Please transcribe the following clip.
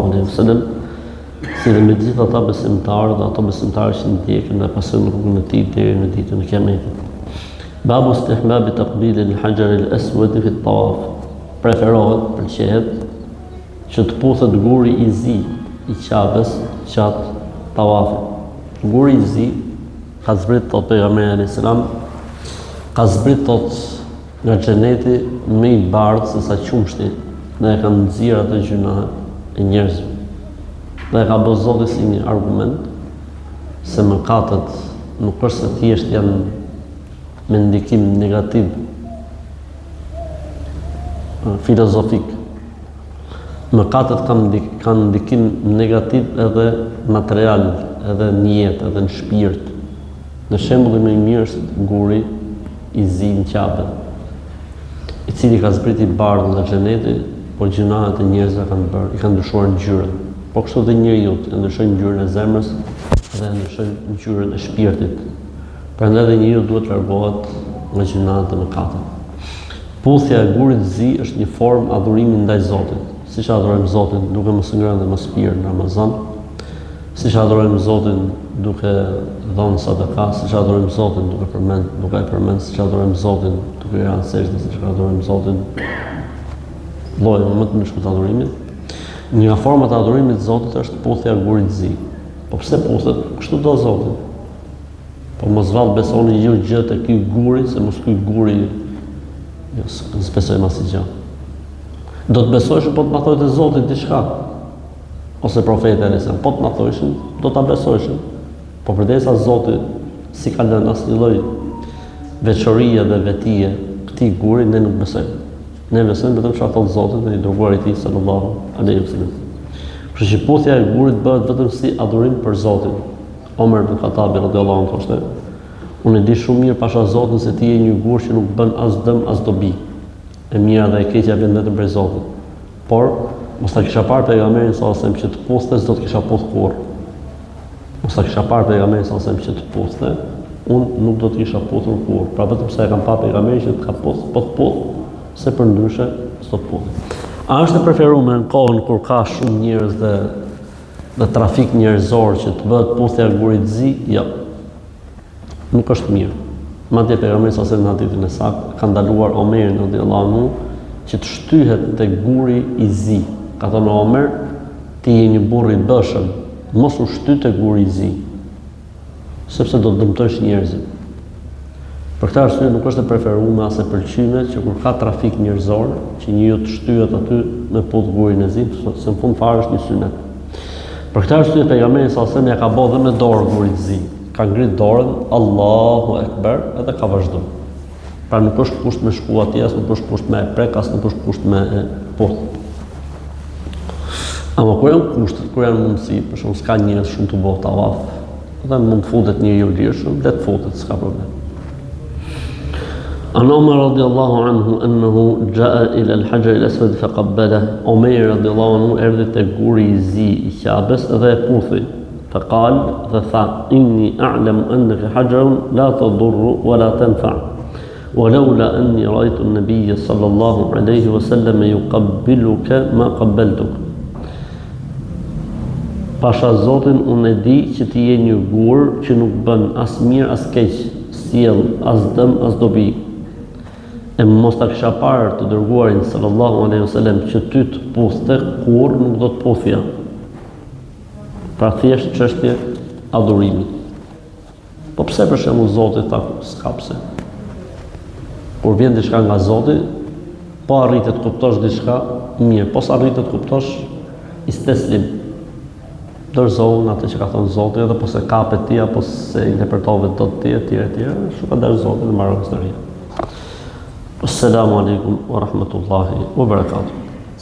alaihi wasallam, si dhe me gjithë ata besimtarë dhe ato besimtarë që ndjekin dhe pasojnë rrugën e tij deri në ditën e Kiametit. Babu istihbabi taqbil al-hajar al-aswad fi at-tawaf. Preferohet, pëlqehet që të puthet guri i zi i Ka'bes gjatë tawafit. Guri i zi ka zbrit thot pejgamberi alayhis salam, ka zbrit thot nga xheneti më i bardhë se sa qumshti, dhe e kanë nxjerrë ato gjunahet e njerëzve. Dhe ka bërë Zoti si një argument se mëkatet nuk është se thjesht janë me ndikim negativ filozofik. Mëkatet kanë ndikim negativ edhe material, edhe në jetë, edhe në shpirt. Në shembull më i mirë është guri i zi në Ka'be, i cili ka zbrit i bardhë nga xheneti, por gjunahet e njerëzve i kanë ndryshuar ngjyrën. Po kështu dhe njeriu e ndryshon ngjyrën e zemrës dhe e ndryshon ngjyrën e shpirtit. Prandaj dhe njeriu duhet të largohet nga gjunahet dhe mëkatet. Puthja e gurit të zi është një formë adhurimi ndaj Zotit. Siç adhurojmë Zotin duke mos ngrënë dhe mos pirë në Ramazan, siç adhurojmë Zotin duke dhënë sadaka, siç adhurojmë Zotin duke përmend, siç adhurojmë Zotin duke rënë sejdë, siç adhurojmë Zotin lloje më të ndryshme të adhurimit. Një nga format e adhurimit të Zotit është puthja e gurit të zi. Po pse puthet? Kështu do Zoti. Po mos vallë besoni ju gjë te ky guri, se mos ky guri s'besojmë asnjë gjë. Do të besosh po të na thojë Zoti diçka, ose profeti alayhis salam, po të na thoshin, do ta besojsh. Po përdesa Zoti si ka lënë asnjë lloj veçorie dhe vetie këtij guri, ne nuk besojmë. Ne besojmë vetëm çfarë thot Zoti dhe i dërguari i tij sallallahu alaihi wasallam. Kështu që puthja e gurit bëhet vetëm si adhurim për Zotin. Omer ibn Khattabi radhiyallahu anhu thoshte: unë e di shumë mirë pasha Zotin se ti je një gur që nuk bën as dëm as dobi. E mira dhe e keqja vjen vetëm prej Zotit. Por mos ta kisha parë pejgamberin sallallahu alaihi wasallam që të puthte, s'do të kisha puth kurrë. Mos ta kisha parë pejgamberin sallallahu alaihi wasallam që të puthte, unë nuk do të kisha puthur kurrë. Pra vetëm se e kam pa pejgamberin që të ka puth, po të puth, se për ndryshe s'do të puth. A është e preferuar në kohën kur ka shumë njerëz dhe trafik njerëzor që të bëhet puthja e gurit të zi? Jo. Nuk është mirë. Madje pejgamberi sallallahu alaihi wasallam në hadithin e saktë ka ndaluar Omerin radhiyallahu anhu që të shtyhet te guri i zi. Ka thënë Omer, ti je një burr i bëshëm, mos u shty te guri i zi, sepse do të dëmtosh njerëzit. Për këtë arsye nuk është e preferuar as e pëlqyeshme që kur ka trafik njerëzor, që njeriu të shtyhet aty me puth gurin e zi, se në fund fare është një synet. Për këtë arsye pejgamberi sallallahu alaihi wasallam ja ka bërë dhe me dorë gurit të zi. Ka ngrit dorën, Allahu Ekber, edhe ka vazhdu. Pra nuk është kusht me shku atje, as nuk është kusht me prek, as nuk është kusht me puth. Ama kur janë kushtet, kur janë mundësi, për shumë s'ka njerëz shumë të bëjë tavaf, dhe mund të futet njeriu lirshëm, le të futet, s'ka problem. An Omer radhiyallahu anhu annahu jaa ila al-hajar al-aswad faqabbalahu. Omer radhiyallahu anhu erdhi te guri i zi i Ka'bes dhe e puthi. فقال إني أعلم أنك حجر لا تضر ولا تنفع ولولا أني رأيت النبي صلى الله عليه وسلم يقبلك ما قبلتك. Pasha Zotin, unë e di që ti je një gur që nuk bën as mirë as keq, sjell as dëm as dobi. E mos ta kisha parë të dërguarin sallallahu alaihi wasallam që ty të puthte, kurrë nuk do të puthja. Pra thjesht çështje adhurimi. Po pse për shembull Zoti tha s'ka pse? Kur vjen diçka nga Zoti, po arritet të kuptosh diçka, mirë, po s'arritet të kuptosh isteslim. Dorëzohu në atë që ka thënë Zoti, edhe po se kapet ti apo se interpretove dot ti etj, shumë ka dorë Zoti dhe mbaron historia. Assalamu alaikum wa rahmatullahi wa barakatuh.